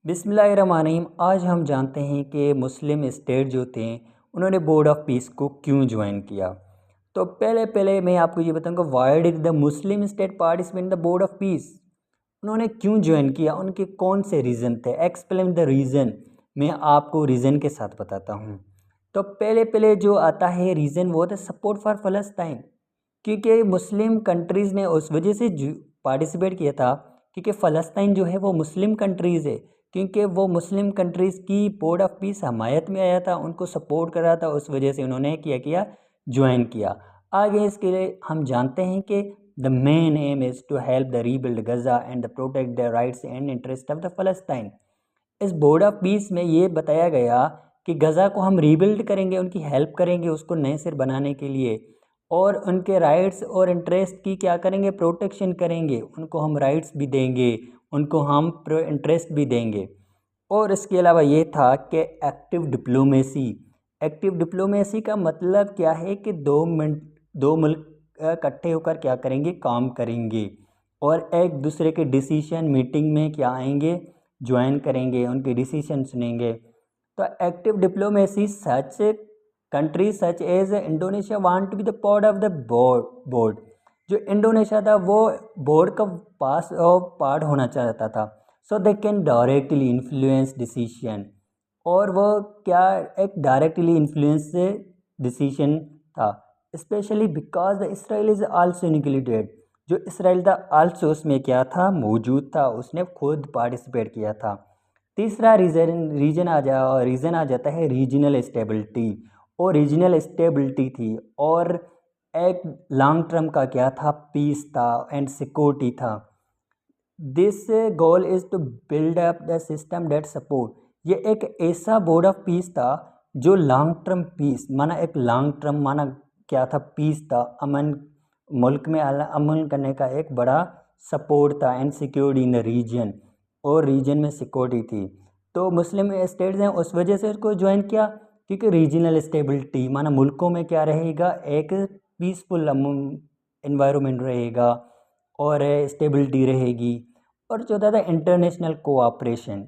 बिस्मिल्लाहिर्रहमानिर्रहीम। आज हम जानते हैं कि मुस्लिम स्टेट जो थे उन्होंने बोर्ड ऑफ पीस को क्यों ज्वाइन किया। तो पहले मैं आपको ये बताऊंगा, why did the Muslim state participate in the board of peace. उन्होंने क्यों ज्वाइन किया, उनके कौन से रीज़न थे। Explain the reason. मैं आपको रीज़न के साथ बताता हूँ। तो पहले जो आता है रीज़न वो था सपोर्ट फॉर फ़लस्तीन, क्योंकि मुस्लिम कंट्रीज़ ने उस वजह से पार्टिसिपेट किया था क्योंकि फ़लस्तीन जो है वो मुस्लिम कंट्रीज़ है, क्योंकि वो मुस्लिम कंट्रीज़ की बोर्ड ऑफ पीस हमायत में आया था, उनको सपोर्ट कर रहा था, उस वजह से उन्होंने किया ज्वाइन किया। आगे इसके लिए हम जानते हैं कि the main aim is to help the rebuild Gaza and the protect the rights and interest of the Palestine. इस बोर्ड ऑफ पीस में ये बताया गया कि गज़ा को हम रीबिल्ड करेंगे, उनकी हेल्प करेंगे उसको नए सिर बनाने के लिए, और उनके राइट्स और इंटरेस्ट की क्या करेंगे, प्रोटेक्शन करेंगे। उनको हम राइट्स भी देंगे, उनको हम इंटरेस्ट भी देंगे। और इसके अलावा ये था कि एक्टिव डिप्लोमेसी का मतलब क्या है कि दो मुल्क इकट्ठे होकर क्या करेंगे, काम करेंगे और एक दूसरे के डिसीजन मीटिंग में क्या आएंगे, ज्वाइन करेंगे, उनके डिसीजन सुनेंगे। तो active diplomacy such country such as Indonesia want to be the part of the board. जो इंडोनेशिया था वो बोर्ड का पार्ट होना चाहता था, so they can directly influence decision. और वो क्या एक डायरेक्टली इन्फ्लुएंस से डिसीजन था, specially because the Israel is also included. जो इसराइल था आल्सो उसमें क्या था, मौजूद था, उसने खुद पार्टिसिपेट किया था। तीसरा रीज़न आ जाता है रीजनल स्टेबिलिटी। और रीजनल स्टेबिलिटी थी और एक लॉन्ग टर्म का क्या था, पीस था एंड सिक्योरिटी था। This goal is to build up the system that support. ये एक ऐसा बोर्ड ऑफ पीस था जो लॉन्ग टर्म पीस माना, एक लॉन्ग टर्म माना क्या था, पीस था, अमन, मुल्क में अमन करने का एक बड़ा सपोर्ट था and security in the region, और रीजन में सिक्योरिटी थी। तो मुस्लिम स्टेट्स हैं उस वजह से उसको ज्वाइन किया क्योंकि रीजनल स्टेबिलिटी माना मुल्कों में क्या रहेगा, एक पीसफुल इन्वायरमेंट रहेगा और स्टेबिलिटी रहेगी। और चौथा था इंटरनेशनल कोऑपरेशन।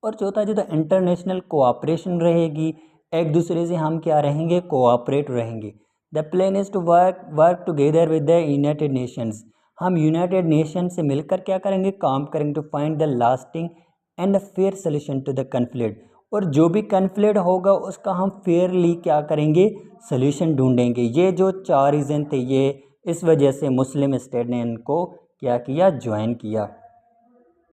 और चौथा जो था इंटरनेशनल कोऑपरेशन रहेगी, एक दूसरे से हम क्या रहेंगे, कोऑपरेट रहेंगे। The plan is to work together with the United Nations. हम यूनाइटेड नेशन से मिलकर क्या करेंगे, काम करेंगे to find the lasting and fair solution to the conflict. और जो भी कन्फ्लिक्ट होगा उसका हम फेयरली क्या करेंगे, सोल्यूशन ढूंढेंगे। ये जो 4 रीज़न थे, ये इस वजह से मुस्लिम स्टेट ने इनको क्या किया, ज्वाइन किया।